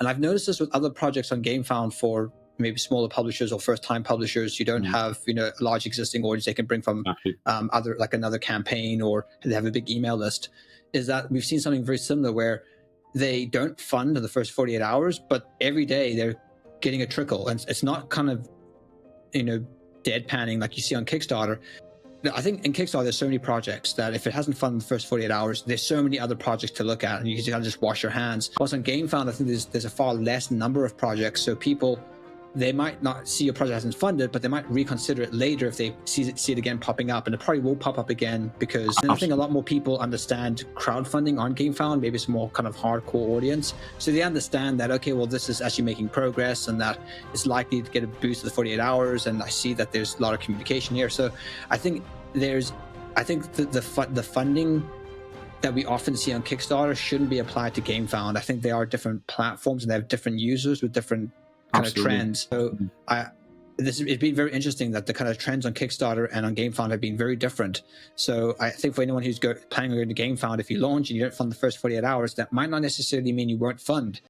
And I've noticed this with other projects on Gamefound for maybe smaller publishers or first-time publishers who don't have, you know, a large existing audience they can bring from other, like another campaign, or they have a big email list, is that we've seen something very similar where they don't fund in the first 48 hours, but every day they're getting a trickle. And it's not kind of, you know, deadpanning like you see on Kickstarter. I think in Kickstarter, there's so many projects that if it hasn't funded in the first 48 hours, there's so many other projects to look at, and you can kind of just wash your hands. Also on Gamefound, I think there's a far less number of projects, so people, they might not see your project hasn't funded, but they might reconsider it later if they see it again popping up, and it probably will pop up again because I think a lot more people understand crowdfunding on Gamefound. Maybe it's a more kind of hardcore audience, so they understand that, okay, well, this is actually making progress and that it's likely to get a boost of the 48 hours, and I see that there's a lot of communication here. So I think the funding that we often see on Kickstarter shouldn't be applied to Gamefound. I think they are different platforms and they have different users with different kind of trends. So it's been very interesting that the kind of trends on Kickstarter and on Gamefound have been very different. So I think for anyone who's planning on going to Gamefound, if you launch and you don't fund the first 48 hours, that might not necessarily mean you won't fund.